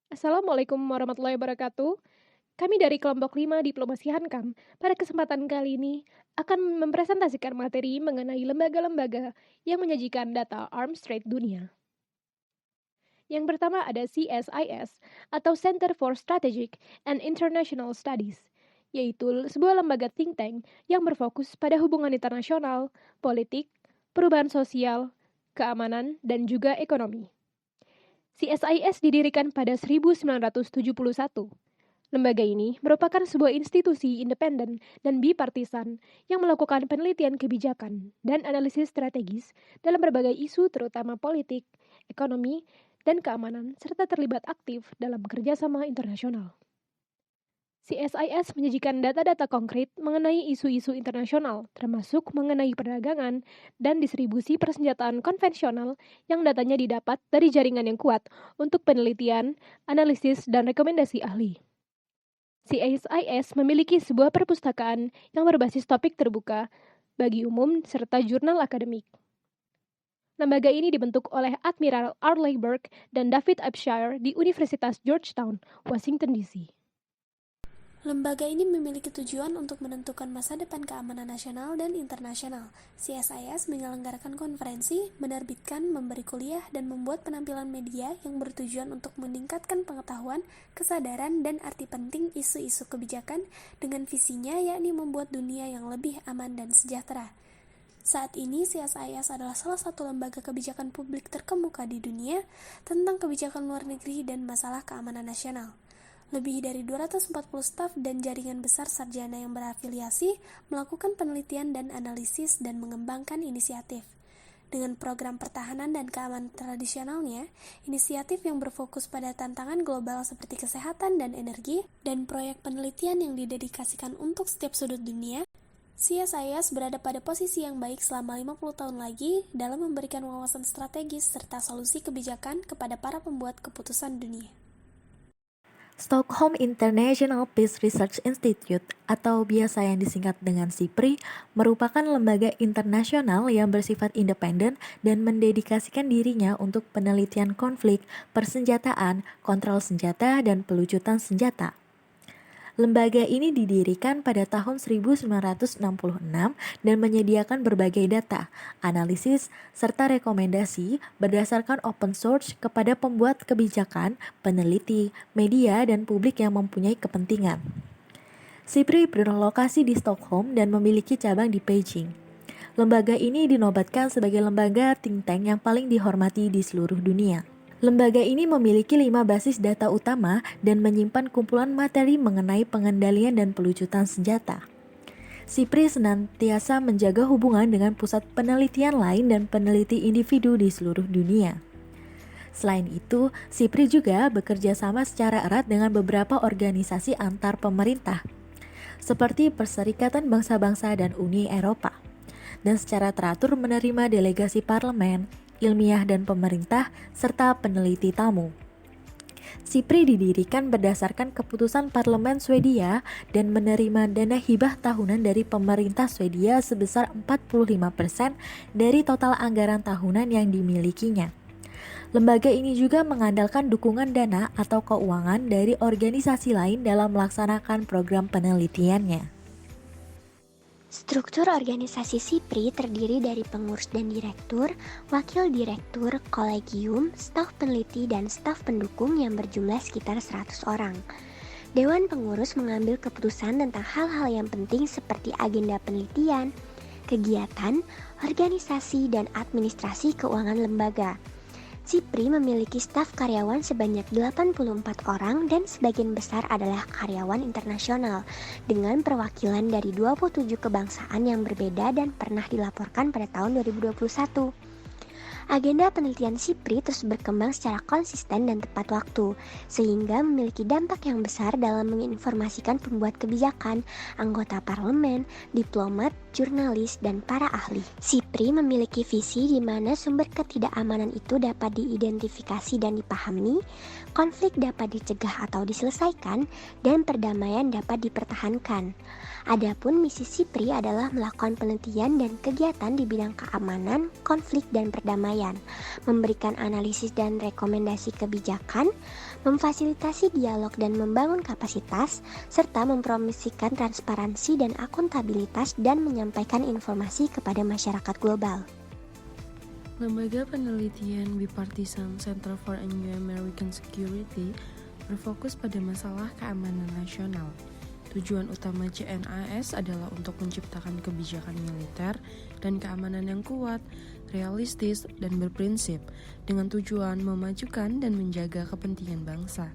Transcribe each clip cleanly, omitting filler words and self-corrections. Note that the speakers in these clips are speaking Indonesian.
Assalamualaikum warahmatullahi wabarakatuh. Kami dari kelompok 5 Diplomasi Hankam, pada kesempatan kali ini akan mempresentasikan materi mengenai lembaga-lembaga yang menyajikan data arms trade dunia. Yang pertama ada CSIS atau Center for Strategic and International Studies, yaitu sebuah lembaga think tank yang berfokus pada hubungan internasional, politik, perubahan sosial, keamanan, dan juga ekonomi. CSIS didirikan pada 1971. Lembaga ini merupakan sebuah institusi independen dan bipartisan yang melakukan penelitian kebijakan dan analisis strategis dalam berbagai isu terutama politik, ekonomi, dan keamanan serta terlibat aktif dalam kerjasama internasional. CSIS menyajikan data-data konkret mengenai isu-isu internasional, termasuk mengenai perdagangan dan distribusi persenjataan konvensional yang datanya didapat dari jaringan yang kuat untuk penelitian, analisis, dan rekomendasi ahli. CSIS memiliki sebuah perpustakaan yang berbasis topik terbuka bagi umum serta jurnal akademik. Lembaga ini dibentuk oleh Admiral Arleigh Burke dan David Upshire di Universitas Georgetown, Washington DC. Lembaga ini memiliki tujuan untuk menentukan masa depan keamanan nasional dan internasional. CSIS menyelenggarakan konferensi, menerbitkan, memberi kuliah, dan membuat penampilan media yang bertujuan untuk meningkatkan pengetahuan, kesadaran, dan arti penting isu-isu kebijakan dengan visinya yakni membuat dunia yang lebih aman dan sejahtera. Saat ini, CSIS adalah salah satu lembaga kebijakan publik terkemuka di dunia tentang kebijakan luar negeri dan masalah keamanan nasional. Lebih dari 240 staf dan jaringan besar sarjana yang berafiliasi melakukan penelitian dan analisis dan mengembangkan inisiatif. Dengan program pertahanan dan keamanan tradisionalnya, inisiatif yang berfokus pada tantangan global seperti kesehatan dan energi, dan proyek penelitian yang didedikasikan untuk setiap sudut dunia, CSIS berada pada posisi yang baik selama 50 tahun lagi dalam memberikan wawasan strategis serta solusi kebijakan kepada para pembuat keputusan dunia. Stockholm International Peace Research Institute atau biasa yang disingkat dengan SIPRI merupakan lembaga internasional yang bersifat independen dan mendedikasikan dirinya untuk penelitian konflik, persenjataan, kontrol senjata, dan pelucutan senjata. Lembaga ini didirikan pada tahun 1966 dan menyediakan berbagai data, analisis, serta rekomendasi berdasarkan open source kepada pembuat kebijakan, peneliti, media, dan publik yang mempunyai kepentingan. SIPRI berlokasi di Stockholm dan memiliki cabang di Beijing. Lembaga ini dinobatkan sebagai lembaga think tank yang paling dihormati di seluruh dunia. Lembaga ini memiliki 5 basis data utama dan menyimpan kumpulan materi mengenai pengendalian dan pelucutan senjata. SIPRI senantiasa menjaga hubungan dengan pusat penelitian lain dan peneliti individu di seluruh dunia. Selain itu, SIPRI juga bekerja sama secara erat dengan beberapa organisasi antar pemerintah, seperti Perserikatan Bangsa-Bangsa dan Uni Eropa, dan secara teratur menerima delegasi parlemen, ilmiah dan pemerintah, serta peneliti tamu. SIPRI didirikan berdasarkan keputusan Parlemen Swedia dan menerima dana hibah tahunan dari pemerintah Swedia sebesar 45% dari total anggaran tahunan yang dimilikinya. Lembaga ini juga mengandalkan dukungan dana atau keuangan dari organisasi lain dalam melaksanakan program penelitiannya. Struktur organisasi SIPRI terdiri dari pengurus dan direktur, wakil direktur, kolegium, staf peneliti, dan staf pendukung yang berjumlah sekitar 100 orang. Dewan pengurus mengambil keputusan tentang hal-hal yang penting seperti agenda penelitian, kegiatan, organisasi, dan administrasi keuangan lembaga. SIPRI memiliki staf karyawan sebanyak 84 orang dan sebagian besar adalah karyawan internasional dengan perwakilan dari 27 kebangsaan yang berbeda dan pernah dilaporkan pada tahun 2021. Agenda penelitian SIPRI terus berkembang secara konsisten dan tepat waktu, sehingga memiliki dampak yang besar dalam menginformasikan pembuat kebijakan, anggota parlemen, diplomat, jurnalis, dan para ahli. SIPRI memiliki visi di mana sumber ketidakamanan itu dapat diidentifikasi dan dipahami, konflik dapat dicegah atau diselesaikan, dan perdamaian dapat dipertahankan. Adapun misi SIPRI adalah melakukan penelitian dan kegiatan di bidang keamanan, konflik, dan perdamaian, memberikan analisis dan rekomendasi kebijakan, memfasilitasi dialog dan membangun kapasitas, serta mempromosikan transparansi dan akuntabilitas dan menyampaikan informasi kepada masyarakat global. Lembaga penelitian bipartisan Center for a New American Security berfokus pada masalah keamanan nasional. Tujuan utama CNAS adalah untuk menciptakan kebijakan militer dan keamanan yang kuat, realistis, dan berprinsip, dengan tujuan memajukan dan menjaga kepentingan bangsa.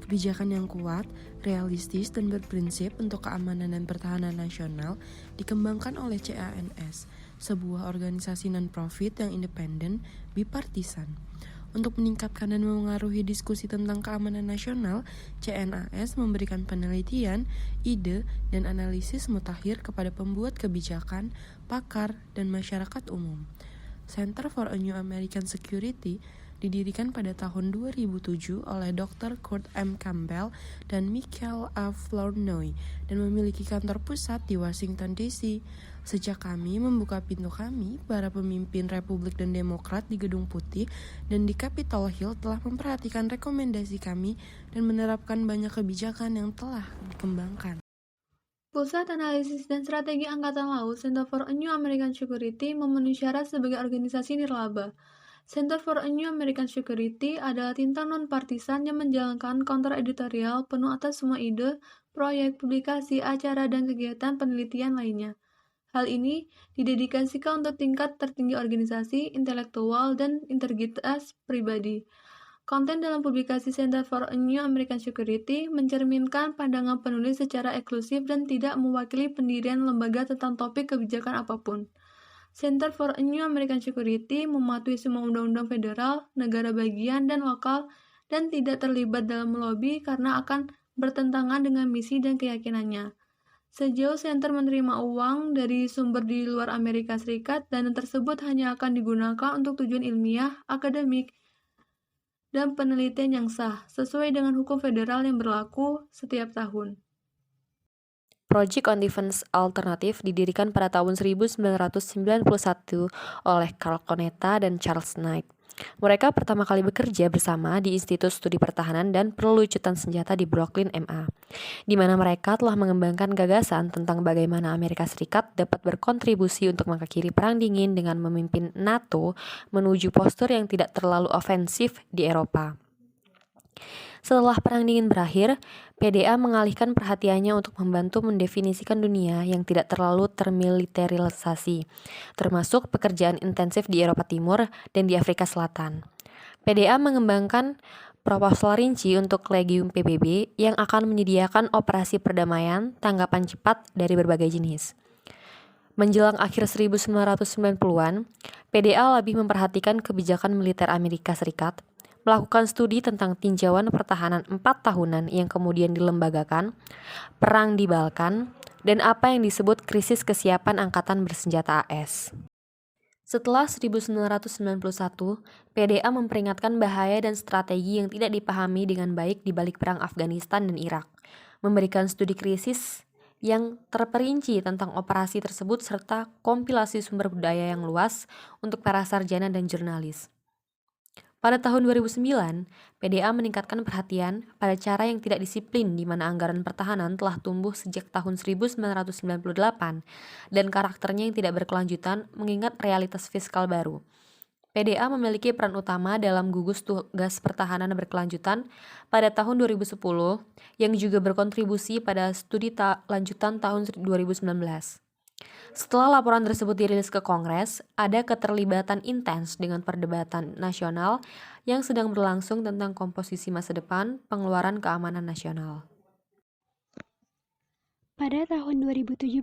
Kebijakan yang kuat, realistis, dan berprinsip untuk keamanan dan pertahanan nasional dikembangkan oleh CANS, sebuah organisasi non-profit yang independen, bipartisan. Untuk meningkatkan dan memengaruhi diskusi tentang keamanan nasional, CNAS memberikan penelitian, ide, dan analisis mutakhir kepada pembuat kebijakan, pakar, dan masyarakat umum. Center for a New American Security didirikan pada tahun 2007 oleh Dr. Kurt M. Campbell dan Michael A. Flournoy dan memiliki kantor pusat di Washington, D.C. Sejak kami membuka pintu kami, para pemimpin Republik dan Demokrat di Gedung Putih dan di Capitol Hill telah memperhatikan rekomendasi kami dan menerapkan banyak kebijakan yang telah dikembangkan. Pusat Analisis dan Strategi Angkatan Laut Center for a New American Security memenuhi syarat sebagai organisasi nirlaba. Center for a New American Security adalah tinta non-partisan yang menjalankan counter-editorial penuh atas semua ide, proyek, publikasi, acara, dan kegiatan penelitian lainnya. Hal ini didedikasikan untuk tingkat tertinggi organisasi, intelektual, dan integritas pribadi. Konten dalam publikasi Center for a New American Security mencerminkan pandangan penulis secara eksklusif dan tidak mewakili pendirian lembaga tentang topik kebijakan apapun. Center for a New American Security mematuhi semua undang-undang federal, negara bagian, dan lokal, dan tidak terlibat dalam melobi karena akan bertentangan dengan misi dan keyakinannya. Sejauh Center menerima uang dari sumber di luar Amerika Serikat, dana tersebut hanya akan digunakan untuk tujuan ilmiah, akademik, dan penelitian yang sah, sesuai dengan hukum federal yang berlaku setiap tahun. Project on Defense Alternative didirikan pada tahun 1991 oleh Carl Coneta dan Charles Knight. Mereka pertama kali bekerja bersama di Institut Studi Pertahanan dan Perlucutan Senjata di Brooklyn, MA, di mana mereka telah mengembangkan gagasan tentang bagaimana Amerika Serikat dapat berkontribusi untuk mengakhiri Perang Dingin dengan memimpin NATO menuju postur yang tidak terlalu ofensif di Eropa. Setelah Perang Dingin berakhir, PDA mengalihkan perhatiannya untuk membantu mendefinisikan dunia yang tidak terlalu termiliterisasi, termasuk pekerjaan intensif di Eropa Timur dan di Afrika Selatan. PDA mengembangkan proposal rinci untuk Legium PBB yang akan menyediakan operasi perdamaian tanggapan cepat dari berbagai jenis. Menjelang akhir 1990-an, PDA lebih memperhatikan kebijakan militer Amerika Serikat, melakukan studi tentang tinjauan pertahanan 4 tahunan yang kemudian dilembagakan, perang di Balkan, dan apa yang disebut krisis kesiapan angkatan bersenjata AS. Setelah 1991, PDA memperingatkan bahaya dan strategi yang tidak dipahami dengan baik di balik perang Afghanistan dan Irak, memberikan studi krisis yang terperinci tentang operasi tersebut serta kompilasi sumber budaya yang luas untuk para sarjana dan jurnalis. Pada tahun 2009, PDA meningkatkan perhatian pada cara yang tidak disiplin di mana anggaran pertahanan telah tumbuh sejak tahun 1998 dan karakternya yang tidak berkelanjutan mengingat realitas fiskal baru. PDA memiliki peran utama dalam gugus tugas pertahanan berkelanjutan pada tahun 2010 yang juga berkontribusi pada studi lanjutan tahun 2019. Setelah laporan tersebut dirilis ke Kongres, ada keterlibatan intens dengan perdebatan nasional yang sedang berlangsung tentang komposisi masa depan pengeluaran keamanan nasional. Pada tahun 2017,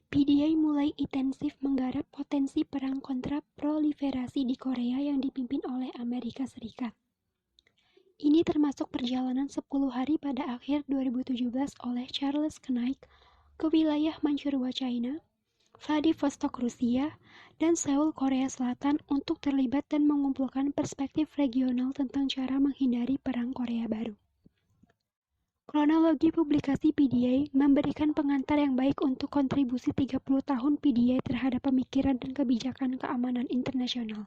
PDA mulai intensif menggarap potensi perang kontra proliferasi di Korea yang dipimpin oleh Amerika Serikat. Ini termasuk perjalanan 10 hari pada akhir 2017 oleh Charles Knight ke wilayah Manchuria, China, Vladivostok, Rusia, dan Seoul, Korea Selatan untuk terlibat dan mengumpulkan perspektif regional tentang cara menghindari Perang Korea Baru. Kronologi publikasi PDA memberikan pengantar yang baik untuk kontribusi 30 tahun PDA terhadap pemikiran dan kebijakan keamanan internasional.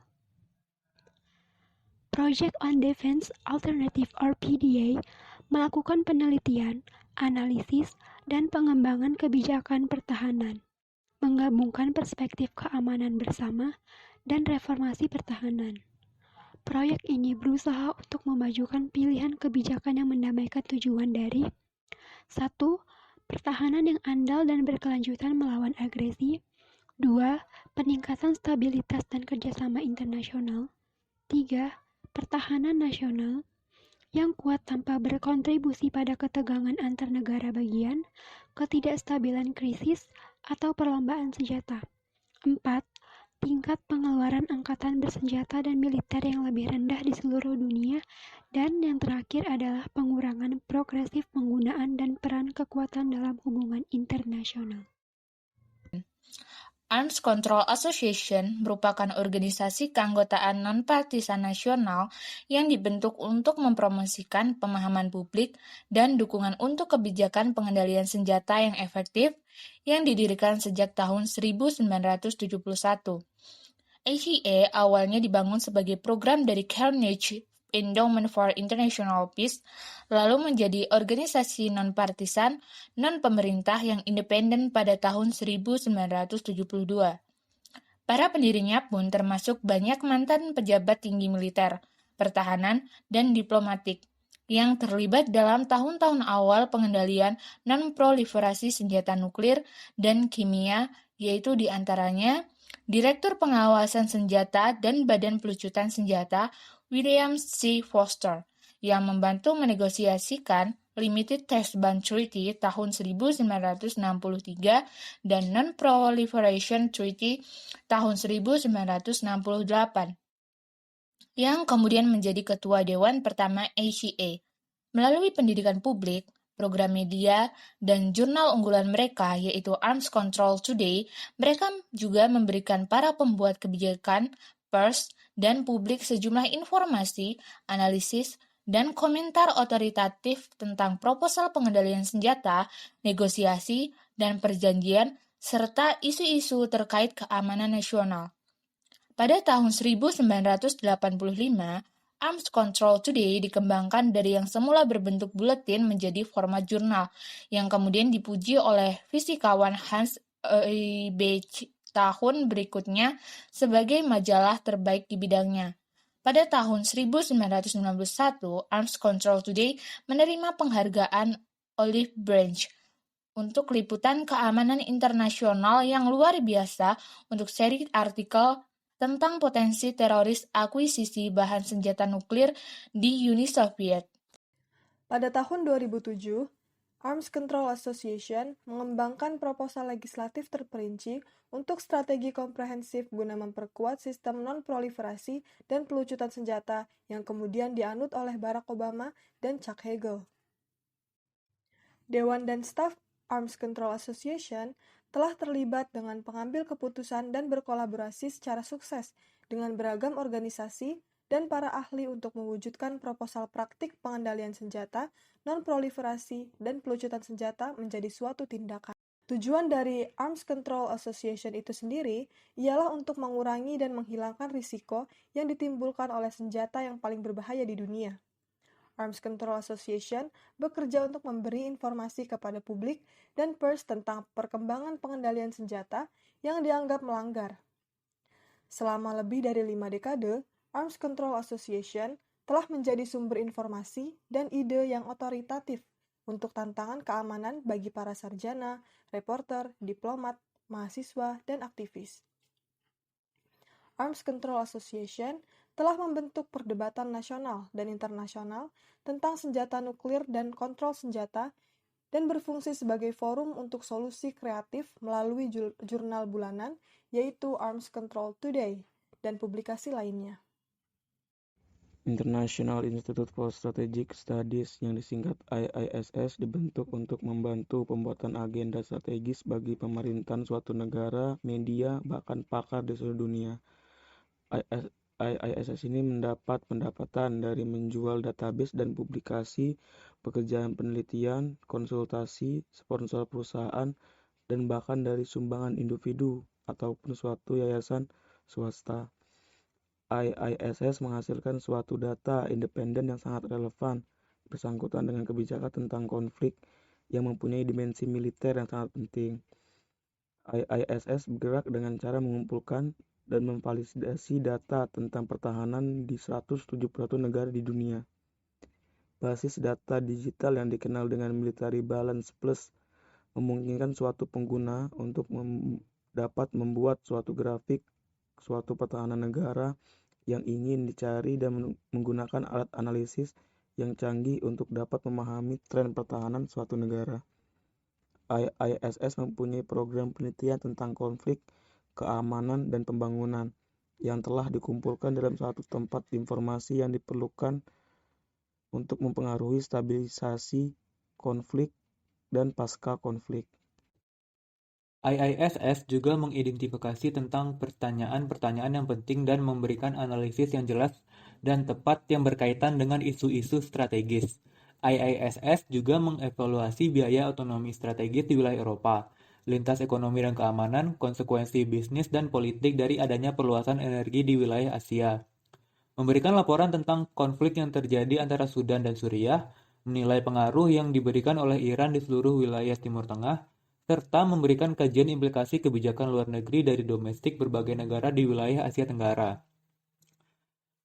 Project on Defense Alternative or PDA melakukan penelitian, analisis, dan pengembangan kebijakan pertahanan, menggabungkan perspektif keamanan bersama dan reformasi pertahanan. Proyek ini berusaha untuk memajukan pilihan kebijakan yang mendamaikan tujuan dari 1. Pertahanan yang andal dan berkelanjutan melawan agresi. 2. Peningkatan stabilitas dan kerjasama internasional. 3. Pertahanan nasional yang kuat tanpa berkontribusi pada ketegangan antar negara bagian, ketidakstabilan krisis, atau perlombaan senjata. 4. Tingkat pengeluaran angkatan bersenjata dan militer yang lebih rendah di seluruh dunia, dan yang terakhir adalah pengurangan progresif penggunaan dan peran kekuatan dalam hubungan internasional. Arms Control Association merupakan organisasi keanggotaan non-partisan nasional yang dibentuk untuk mempromosikan pemahaman publik dan dukungan untuk kebijakan pengendalian senjata yang efektif yang didirikan sejak tahun 1971. ACA awalnya dibangun sebagai program dari Carnegie Endowment for International Peace, lalu menjadi organisasi non-partisan, non-pemerintah yang independen pada tahun 1972. Para pendirinya pun termasuk banyak mantan pejabat tinggi militer, pertahanan, dan diplomatik yang terlibat dalam tahun-tahun awal pengendalian non-proliferasi senjata nuklir dan kimia, yaitu diantaranya Direktur Pengawasan Senjata dan Badan Pelucutan Senjata William C. Foster, yang membantu menegosiasikan Limited Test Ban Treaty tahun 1963 dan Non-Proliferation Treaty tahun 1968, yang kemudian menjadi ketua Dewan Pertama ACA. Melalui pendidikan publik, program media, dan jurnal unggulan mereka yaitu Arms Control Today, mereka juga memberikan para pembuat kebijakan, pers, dan publik sejumlah informasi, analisis, dan komentar otoritatif tentang proposal pengendalian senjata, negosiasi, dan perjanjian, serta isu-isu terkait keamanan nasional. Pada tahun 1985, Arms Control Today dikembangkan dari yang semula berbentuk buletin menjadi format jurnal, yang kemudian dipuji oleh fisikawan Hans Eibach tahun berikutnya sebagai majalah terbaik di bidangnya. Pada tahun 1991, Arms Control Today menerima penghargaan Olive Branch untuk liputan keamanan internasional yang luar biasa untuk seri artikel tentang potensi teroris akuisisi bahan senjata nuklir di Uni Soviet. Pada tahun 2007, Arms Control Association mengembangkan proposal legislatif terperinci untuk strategi komprehensif guna memperkuat sistem non-proliferasi dan pelucutan senjata yang kemudian dianut oleh Barack Obama dan Chuck Hagel. Dewan dan staf Arms Control Association telah terlibat dengan pengambil keputusan dan berkolaborasi secara sukses dengan beragam organisasi dan para ahli untuk mewujudkan proposal praktik pengendalian senjata, non-proliferasi, dan pelucutan senjata menjadi suatu tindakan. Tujuan dari Arms Control Association itu sendiri ialah untuk mengurangi dan menghilangkan risiko yang ditimbulkan oleh senjata yang paling berbahaya di dunia. Arms Control Association bekerja untuk memberi informasi kepada publik dan pers tentang perkembangan pengendalian senjata yang dianggap melanggar. Selama lebih dari 5 dekade, Arms Control Association telah menjadi sumber informasi dan ide yang otoritatif untuk tantangan keamanan bagi para sarjana, reporter, diplomat, mahasiswa, dan aktivis. Arms Control Association telah membentuk perdebatan nasional dan internasional tentang senjata nuklir dan kontrol senjata dan berfungsi sebagai forum untuk solusi kreatif melalui jurnal bulanan yaitu Arms Control Today dan publikasi lainnya. International Institute for Strategic Studies yang disingkat IISS dibentuk untuk membantu pembuatan agenda strategis bagi pemerintahan suatu negara, media, bahkan pakar di seluruh dunia. IISS ini mendapat pendapatan dari menjual database dan publikasi, pekerjaan penelitian, konsultasi, sponsor perusahaan, dan bahkan dari sumbangan individu ataupun suatu yayasan swasta. IISS menghasilkan suatu data independen yang sangat relevan bersangkutan dengan kebijakan tentang konflik yang mempunyai dimensi militer yang sangat penting. IISS bergerak dengan cara mengumpulkan dan memvalidasi data tentang pertahanan di 171 negara di dunia. Basis data digital yang dikenal dengan Military Balance Plus memungkinkan suatu pengguna untuk dapat membuat suatu grafik suatu pertahanan negara yang ingin dicari dan menggunakan alat analisis yang canggih untuk dapat memahami tren pertahanan suatu negara. IISS mempunyai program penelitian tentang konflik, keamanan, dan pembangunan yang telah dikumpulkan dalam satu tempat informasi yang diperlukan untuk mempengaruhi stabilisasi konflik dan pasca konflik. IISS juga mengidentifikasi tentang pertanyaan-pertanyaan yang penting dan memberikan analisis yang jelas dan tepat yang berkaitan dengan isu-isu strategis. IISS juga mengevaluasi biaya otonomi strategis di wilayah Eropa, lintas ekonomi dan keamanan, konsekuensi bisnis dan politik dari adanya perluasan energi di wilayah Asia. Memberikan laporan tentang konflik yang terjadi antara Sudan dan Suriah, menilai pengaruh yang diberikan oleh Iran di seluruh wilayah Timur Tengah, serta memberikan kajian implikasi kebijakan luar negeri dari domestik berbagai negara di wilayah Asia Tenggara.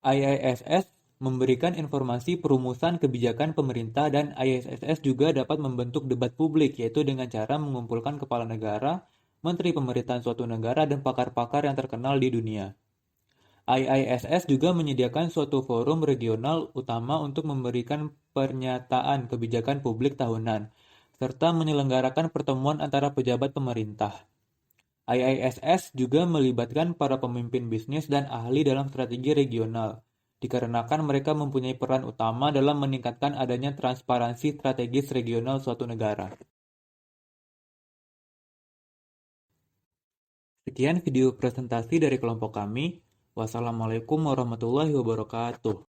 IISS memberikan informasi perumusan kebijakan pemerintah dan IISS juga dapat membentuk debat publik, yaitu dengan cara mengumpulkan kepala negara, menteri pemerintahan suatu negara, dan pakar-pakar yang terkenal di dunia. IISS juga menyediakan suatu forum regional utama untuk memberikan pernyataan kebijakan publik tahunan, serta menyelenggarakan pertemuan antara pejabat pemerintah. IISS juga melibatkan para pemimpin bisnis dan ahli dalam strategi regional, dikarenakan mereka mempunyai peran utama dalam meningkatkan adanya transparansi strategis regional suatu negara. Sekian video presentasi dari kelompok kami. Wassalamualaikum warahmatullahi wabarakatuh.